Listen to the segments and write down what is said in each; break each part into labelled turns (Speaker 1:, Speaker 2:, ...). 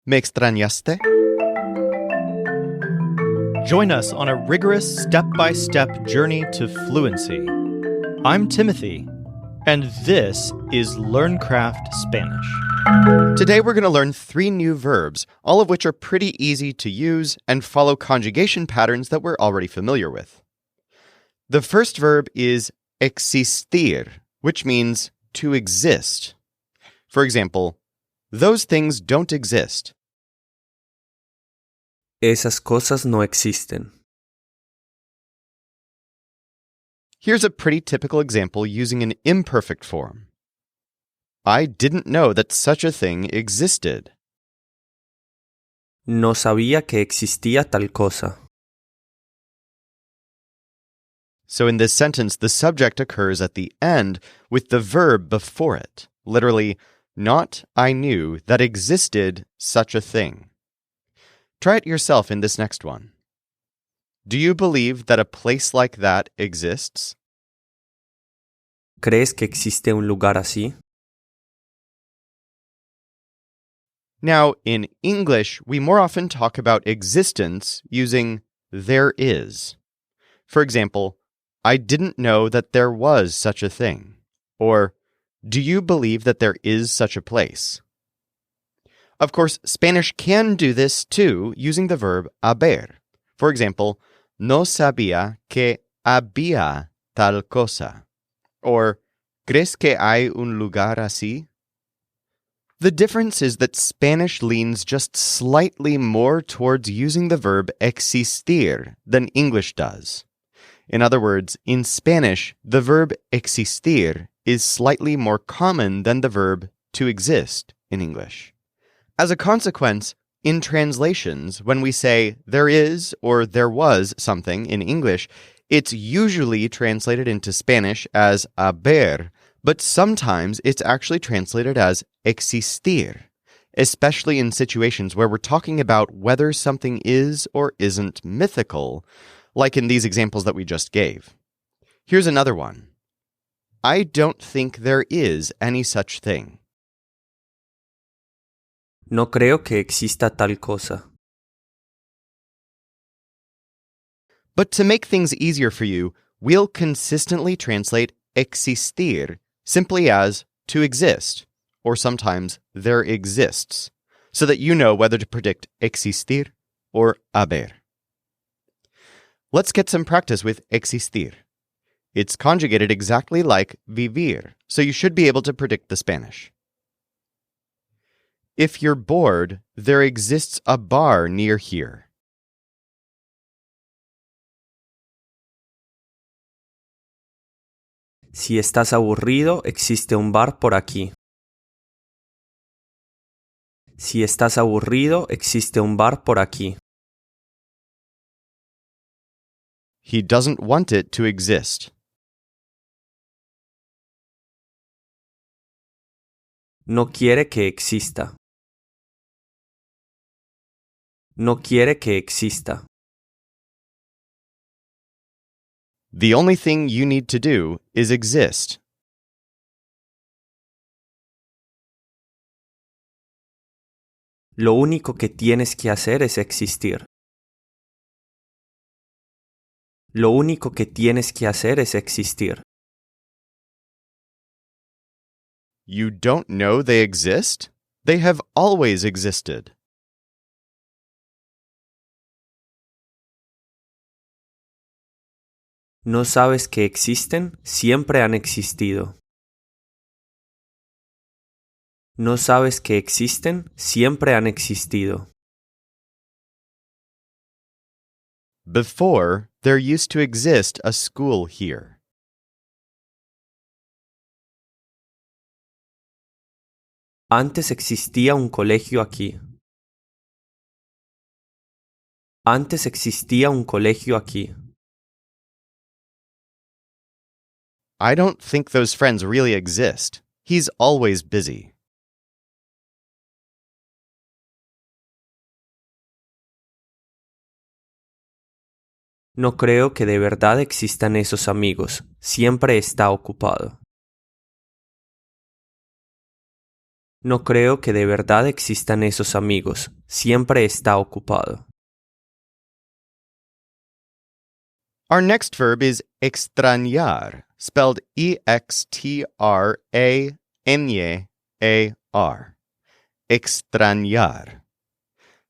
Speaker 1: ¿Me extrañaste?
Speaker 2: Join us on a rigorous step-by-step journey to fluency. I'm Timothy, and this is LearnCraft Spanish.
Speaker 1: Today we're going to learn 3 new verbs, all of which are pretty easy to use and follow conjugation patterns that we're already familiar with. The first verb is existir, which means to exist. For example, those things don't exist.
Speaker 3: Esas cosas no existen.
Speaker 1: Here's a pretty typical example using an imperfect form. I didn't know that such a thing existed.
Speaker 3: No sabía que existía tal cosa.
Speaker 1: So in this sentence, the subject occurs at the end with the verb before it. Literally, not I knew that existed such a thing. Try it yourself in this next one. Do you believe that a place like that exists?
Speaker 3: ¿Crees que existe un lugar así?
Speaker 1: Now, in English, we more often talk about existence using there is. For example, I didn't know that there was such a thing. Or, do you believe that there is such a place? Of course, Spanish can do this too using the verb haber. For example, no sabía que había tal cosa. Or, ¿crees que hay un lugar así? The difference is that Spanish leans just slightly more towards using the verb existir than English does. In other words, in Spanish, the verb existir is slightly more common than the verb to exist in English. As a consequence, in translations, when we say there is or there was something in English, it's usually translated into Spanish as haber, but sometimes it's actually translated as existir, especially in situations where we're talking about whether something is or isn't mythical, like in these examples that we just gave. Here's another one. I don't think there is any such thing.
Speaker 3: No creo que exista tal cosa.
Speaker 1: But to make things easier for you, we'll consistently translate existir simply as to exist, or sometimes there exists, so that you know whether to predict existir or haber. Let's get some practice with existir. It's conjugated exactly like vivir, so you should be able to predict the Spanish. If you're bored, there exists a bar near here.
Speaker 3: Si estás aburrido, existe un bar por aquí. Si estás aburrido, existe un bar por aquí.
Speaker 1: He doesn't want it to exist.
Speaker 3: No quiere que exista. No quiere que exista.
Speaker 1: The only thing you need to do is exist.
Speaker 3: Lo único que tienes que hacer es existir. Lo único que tienes que hacer es existir.
Speaker 1: You don't know they exist? They have always existed.
Speaker 3: ¿No sabes que existen? Siempre han existido. ¿No sabes que existen? Siempre han existido.
Speaker 1: Before, there used to exist a school here.
Speaker 3: Antes existía un colegio aquí. Antes existía un colegio aquí.
Speaker 1: I don't think those friends really exist. He's always busy.
Speaker 3: No creo que de verdad existan esos amigos. Siempre está ocupado. No creo que de verdad existan esos amigos. Siempre está ocupado.
Speaker 1: Our next verb is extrañar, spelled E-X-T-R-A-Ñ-A-R. Extrañar.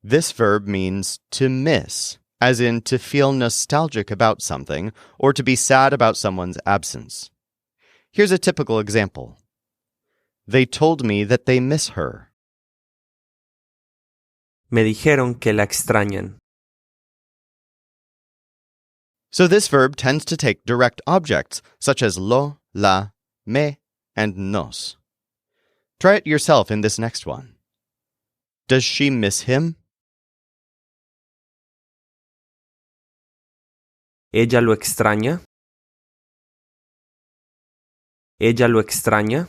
Speaker 1: This verb means to miss, as in to feel nostalgic about something or to be sad about someone's absence. Here's a typical example. They told me that they miss her.
Speaker 3: Me dijeron que la extrañan.
Speaker 1: So this verb tends to take direct objects, such as lo, la, me, and nos. Try it yourself in this next one. Does she miss him?
Speaker 3: ¿Ella lo extraña? ¿Ella lo extraña?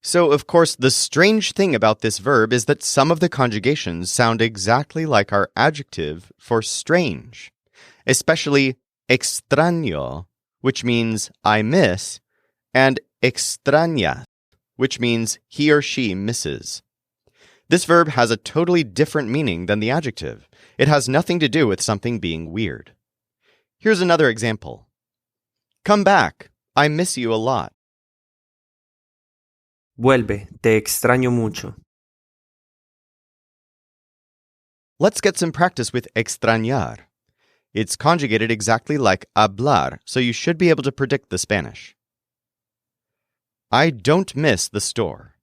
Speaker 1: So, of course, the strange thing about this verb is that some of the conjugations sound exactly like our adjective for strange, especially extraño, which means I miss, and extraña, which means he or she misses. This verb has a totally different meaning than the adjective. It has nothing to do with something being weird. Here's another example. Come back. I miss you a lot.
Speaker 3: Vuelve, te extraño mucho.
Speaker 1: Let's get some practice with extrañar. It's conjugated exactly like hablar, so you should be able to predict the Spanish. I don't miss the store.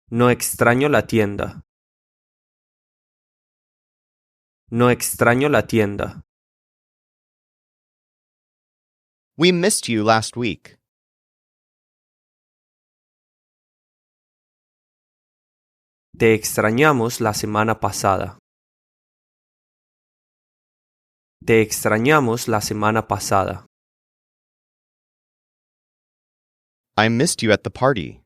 Speaker 3: No extraño la tienda. No extraño la tienda.
Speaker 1: We missed you last week.
Speaker 3: Te extrañamos la semana pasada. Te extrañamos la semana pasada.
Speaker 1: I missed you at the party.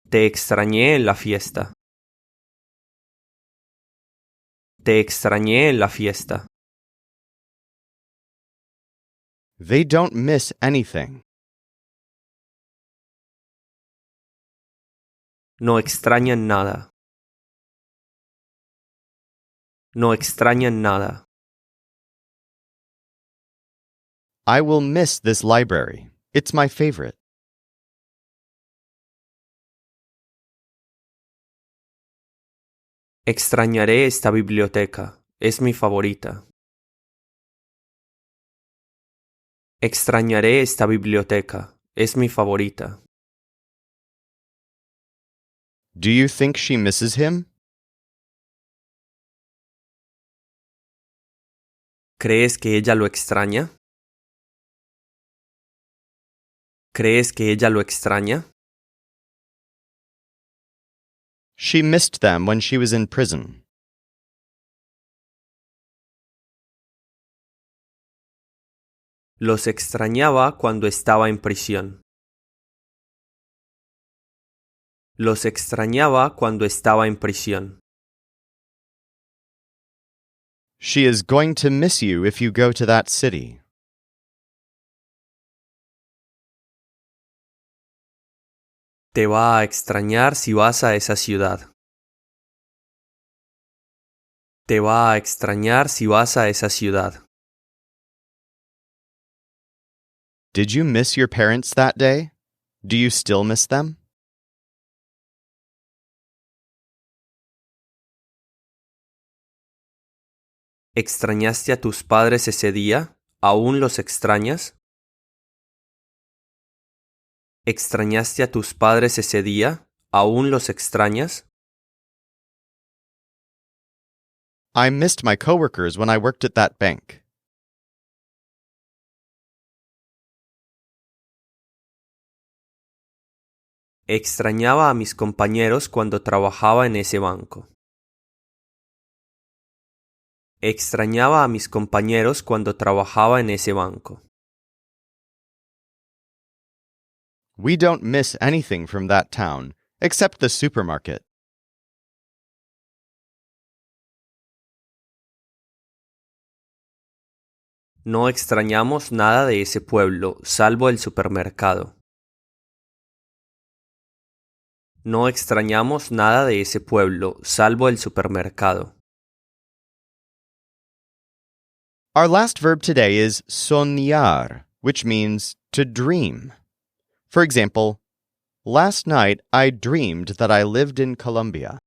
Speaker 3: Te extrañé en la fiesta. Te extrañé en la fiesta.
Speaker 1: They don't miss anything.
Speaker 3: No extrañan nada. No extrañan nada.
Speaker 1: I will miss this library. It's my favorite.
Speaker 3: Extrañaré esta biblioteca. Es mi favorita. Extrañaré esta biblioteca. Es mi favorita.
Speaker 1: Do you think she misses him?
Speaker 3: ¿Crees que ella lo extraña? ¿Crees que ella lo extraña?
Speaker 1: She missed them when she was in prison.
Speaker 3: Los extrañaba cuando estaba en prisión. Los extrañaba cuando estaba en prisión.
Speaker 1: She is going to miss you if you go to that city.
Speaker 3: Te va a extrañar si vas a esa ciudad. Te va a extrañar si vas a esa ciudad.
Speaker 1: Did you miss your parents that day? Do you still miss them?
Speaker 3: ¿Extrañaste a tus padres ese día? ¿Aún los extrañas? ¿Extrañaste a tus padres ese día? ¿Aún los extrañas?
Speaker 1: I missed my coworkers when I worked at that bank.
Speaker 3: Extrañaba a mis compañeros cuando trabajaba en ese banco. Extrañaba a mis compañeros cuando trabajaba en ese banco.
Speaker 1: We don't miss anything from that town, except the supermarket.
Speaker 3: No extrañamos nada de ese pueblo, salvo el supermercado. No extrañamos nada de ese pueblo, salvo el supermercado.
Speaker 1: Our last verb today is soñar, which means to dream. For example, last night I dreamed that I lived in Colombia.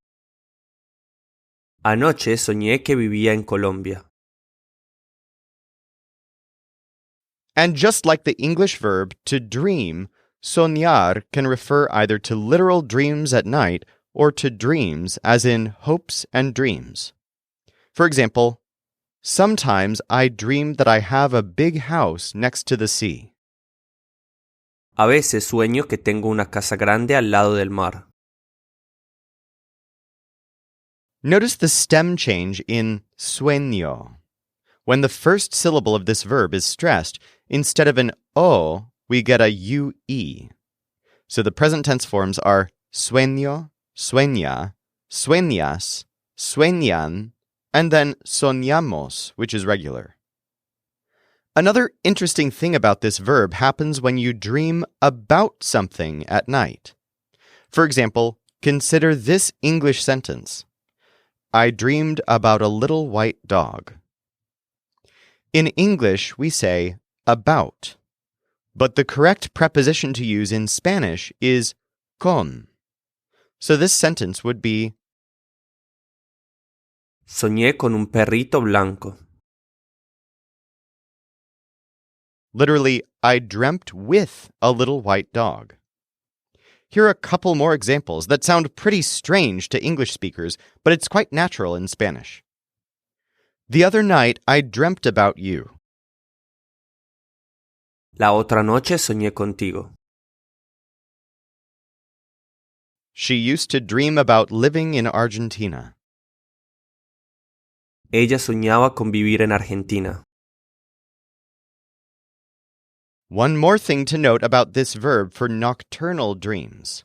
Speaker 3: Anoche soñé que vivía en Colombia.
Speaker 1: And just like the English verb to dream, soñar can refer either to literal dreams at night or to dreams as in hopes and dreams. For example, sometimes I dream that I have a big house next to the sea.
Speaker 3: A veces sueño que tengo una casa grande al lado del mar.
Speaker 1: Notice the stem change in sueño. When the first syllable of this verb is stressed, instead of an O, we get a UE. So the present tense forms are sueño, sueña, sueñas, sueñan, and then soñamos, which is regular. Another interesting thing about this verb happens when you dream about something at night. For example, consider this English sentence. I dreamed about a little white dog. In English, we say about, but the correct preposition to use in Spanish is con. So this sentence would be,
Speaker 3: Soñé con un perrito blanco.
Speaker 1: literally, I dreamt with a little white dog. Here are a couple more examples that sound pretty strange to English speakers, but it's quite natural in Spanish. The other night, I dreamt about you.
Speaker 3: La otra noche soñé contigo.
Speaker 1: She used to dream about living in Argentina.
Speaker 3: Ella soñaba con vivir en Argentina.
Speaker 1: One more thing to note about this verb for nocturnal dreams.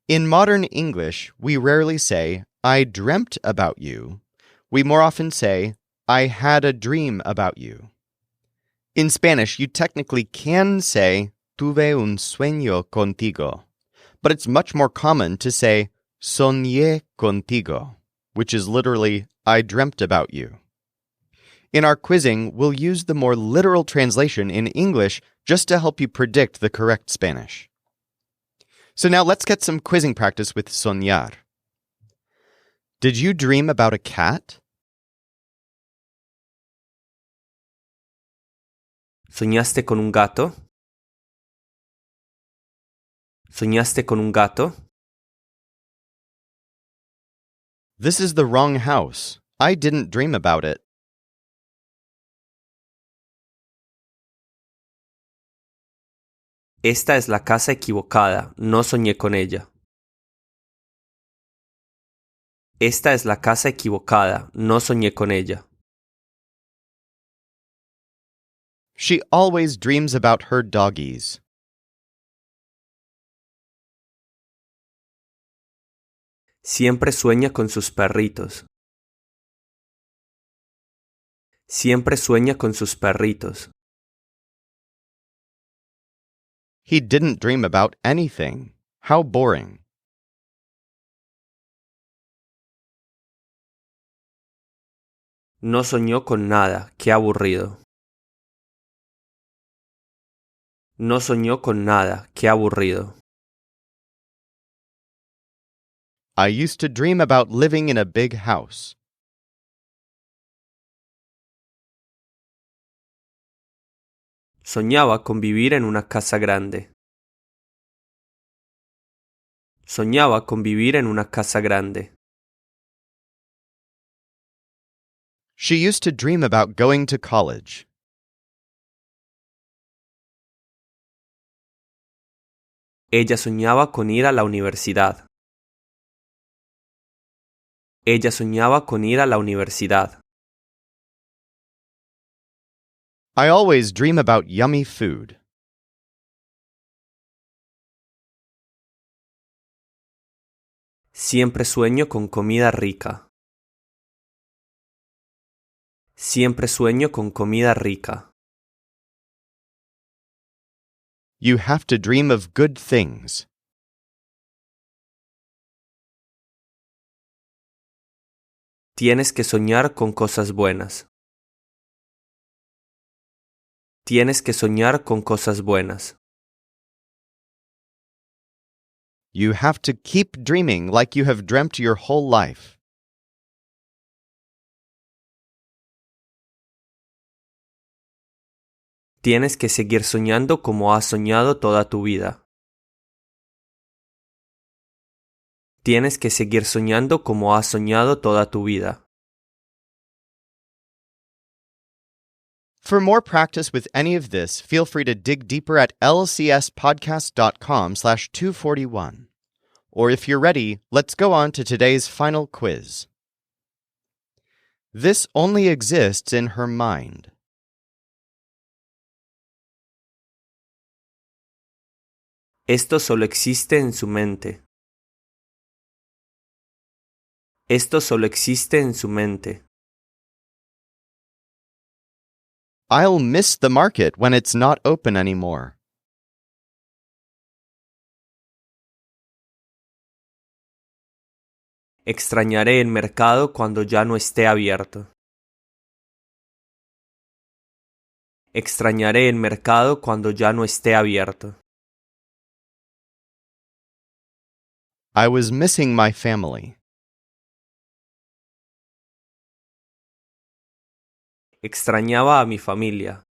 Speaker 1: In modern English, we rarely say, I dreamt about you. We more often say, I had a dream about you. In Spanish, you technically can say, tuve un sueño contigo, but it's much more common to say, soñé contigo, which is literally, I dreamt about you. In our quizzing, we'll use the more literal translation in English just to help you predict the correct Spanish. So now let's get some quizzing practice with soñar. Did you dream about a cat?
Speaker 3: ¿Soñaste con un gato? ¿Soñaste con un gato?
Speaker 1: This is the wrong house. I didn't dream about it.
Speaker 3: Esta es la casa equivocada, no soñé con ella. Esta es la casa equivocada, no soñé con ella.
Speaker 1: She always dreams about her doggies.
Speaker 3: Siempre sueña con sus perritos. Siempre sueña con sus perritos.
Speaker 1: He didn't dream about anything. How boring.
Speaker 3: No soñó con nada, qué aburrido. No soñó con nada, qué aburrido.
Speaker 1: I used to dream about living in a big house.
Speaker 3: Soñaba con vivir en una casa grande. Soñaba con vivir en una casa grande.
Speaker 1: She used to dream about going to college.
Speaker 3: Ella soñaba con ir a la universidad. Ella soñaba con ir a la universidad.
Speaker 1: I always dream about yummy food.
Speaker 3: Siempre sueño con comida rica. Siempre sueño con comida rica.
Speaker 1: You have to dream of good things.
Speaker 3: Tienes que soñar con cosas buenas. Tienes que soñar con cosas buenas.
Speaker 1: You have to keep dreaming like you have dreamt your whole life.
Speaker 3: Tienes que seguir soñando como has soñado toda tu vida. Tienes que seguir soñando como has soñado toda tu vida.
Speaker 1: For more practice with any of this, feel free to dig deeper at lcspodcast.com/241. Or if you're ready, let's go on to today's final quiz. This only exists in her mind.
Speaker 3: Esto solo existe en su mente. Esto solo existe en su mente.
Speaker 1: I'll miss the market when it's not open anymore.
Speaker 3: Extrañaré el mercado cuando ya no esté abierto. Extrañaré el mercado cuando ya no esté abierto.
Speaker 1: I was missing my family.
Speaker 3: Extrañaba a mi familia.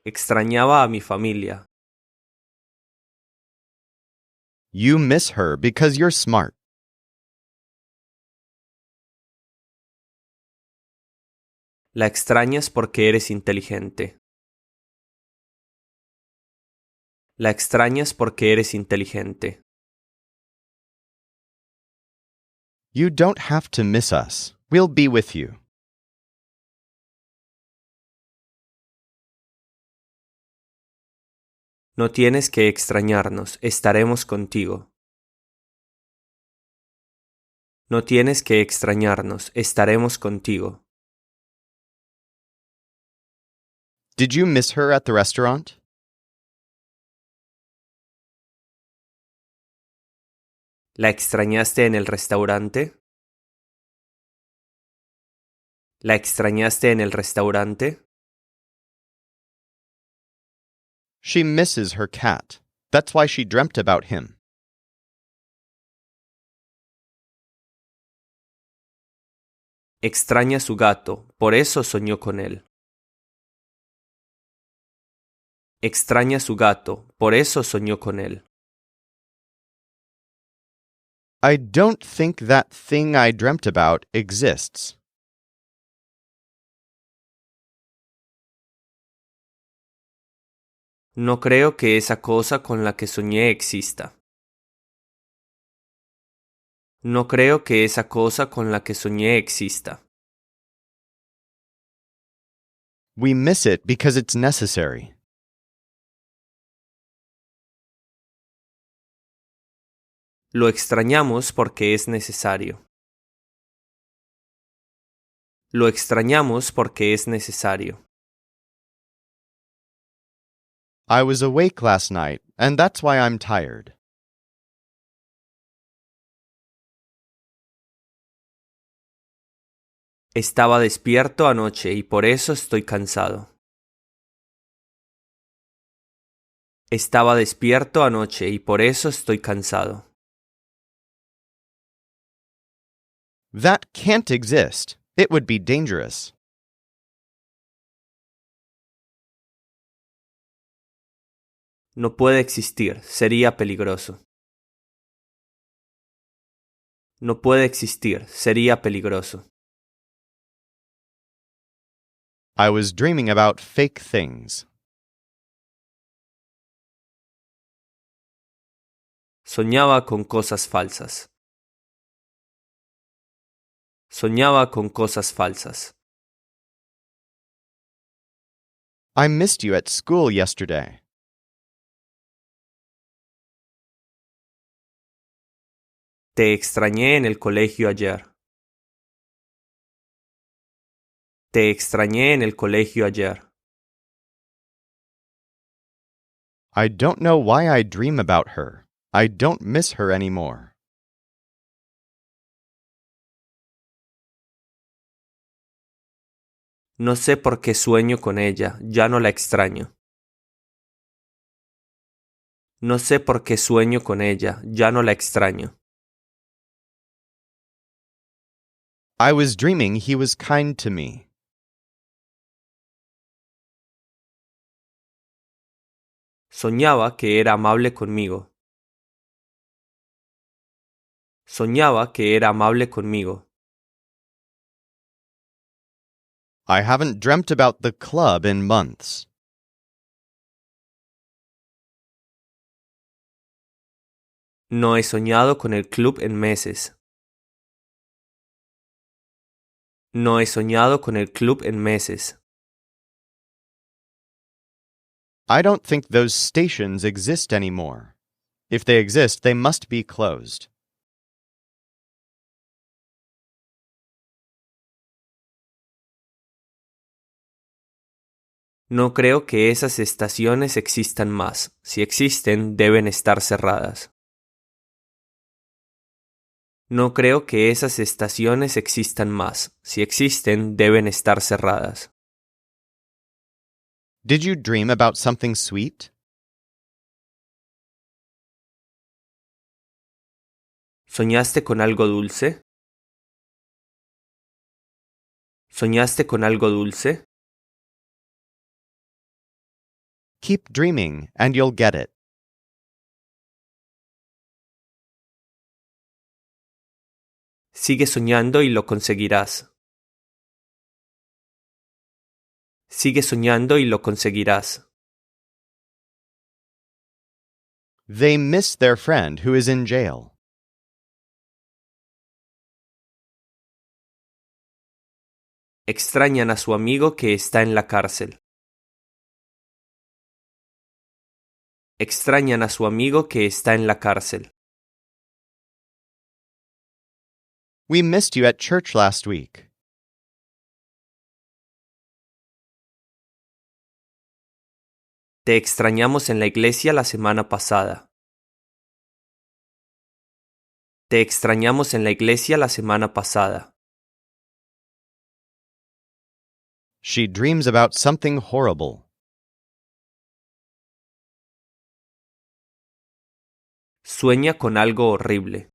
Speaker 3: Extrañaba a mi familia.
Speaker 1: You miss her because you're smart.
Speaker 3: La extrañas porque eres inteligente. La extrañas porque eres inteligente.
Speaker 1: You don't have to miss us. We'll be with you.
Speaker 3: No tienes que extrañarnos, estaremos contigo. No tienes que extrañarnos, estaremos contigo.
Speaker 1: Did you miss her at the restaurant?
Speaker 3: ¿La extrañaste en el restaurante? ¿La extrañaste en el restaurante?
Speaker 1: She misses her cat. That's why she dreamt about him.
Speaker 3: Extraña su gato, por eso soñó con él. Extraña su gato, por eso soñó con él.
Speaker 1: I don't think that thing I dreamt about exists.
Speaker 3: No creo que esa cosa con la que soñé exista. No creo que esa cosa con la que soñé exista.
Speaker 1: We miss it because it's necessary.
Speaker 3: Lo extrañamos porque es necesario. Lo extrañamos porque es necesario.
Speaker 1: I was awake last night, and that's why I'm tired.
Speaker 3: Estaba despierto anoche y por eso estoy cansado. Estaba despierto anoche y por eso estoy cansado.
Speaker 1: That can't exist. It would be dangerous.
Speaker 3: No puede existir, sería peligroso. No puede existir, sería peligroso.
Speaker 1: I was dreaming about fake things.
Speaker 3: Soñaba con cosas falsas. Soñaba con cosas falsas.
Speaker 1: I missed you at school yesterday.
Speaker 3: Te extrañé en el colegio ayer. Te extrañé en el colegio ayer.
Speaker 1: I don't know why I dream about her. I don't miss her anymore.
Speaker 3: No sé por qué sueño con ella, ya no la extraño. No sé por qué sueño con ella, ya no la extraño.
Speaker 1: I was dreaming he was kind to me.
Speaker 3: Soñaba que era amable conmigo. Soñaba que era amable conmigo.
Speaker 1: I haven't dreamt about the club in months.
Speaker 3: No he soñado con el club en meses. No he soñado con el club en meses.
Speaker 1: I don't think those stations exist anymore. If they exist, they must be closed.
Speaker 3: No creo que esas estaciones existan más. Si existen, deben estar cerradas. No creo que esas estaciones existan más. Si existen, deben estar cerradas.
Speaker 1: Did you dream about something sweet?
Speaker 3: ¿Soñaste con algo dulce? ¿Soñaste con algo dulce?
Speaker 1: Keep dreaming and you'll get it.
Speaker 3: Sigue soñando y lo conseguirás. Sigue soñando y lo conseguirás.
Speaker 1: They miss their friend who is in jail.
Speaker 3: Extrañan a su amigo que está en la cárcel. Extrañan a su amigo que está en la cárcel.
Speaker 1: We missed you at church last week.
Speaker 3: Te extrañamos en la iglesia la semana pasada. Te extrañamos en la iglesia la semana pasada.
Speaker 1: She dreams about something horrible.
Speaker 3: Sueña con algo horrible.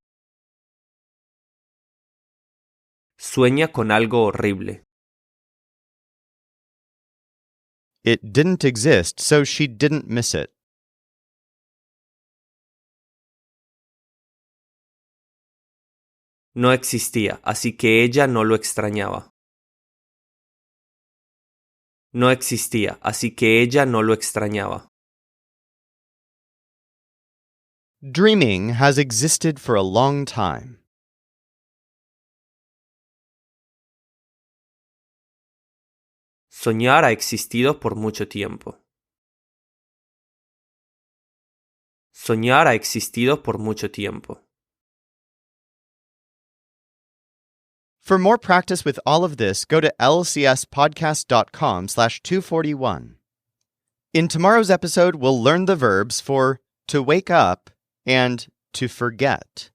Speaker 3: Sueña con algo horrible.
Speaker 1: It didn't exist, so she didn't miss it.
Speaker 3: No existía, así que ella no lo extrañaba. No existía, así que ella no lo extrañaba.
Speaker 1: Dreaming has existed for a long time.
Speaker 3: Soñar ha existido por mucho tiempo. Soñar ha existido por mucho tiempo.
Speaker 1: For more practice with all of this, go to lcspodcast.com/241. In tomorrow's episode, we'll learn the verbs for to wake up and to forget.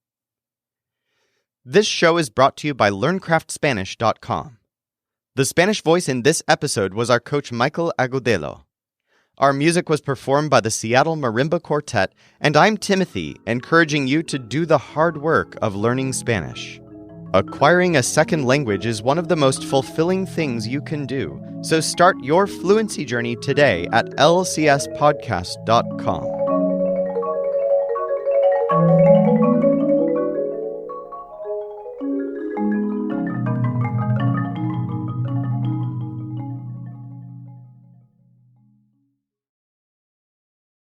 Speaker 1: This show is brought to you by LearnCraftSpanish.com. The Spanish voice in this episode was our coach Michael Agudelo. Our music was performed by the Seattle Marimba Quartet, and I'm Timothy, encouraging you to do the hard work of learning Spanish. Acquiring a second language is one of the most fulfilling things you can do, so start your fluency journey today at lcspodcast.com.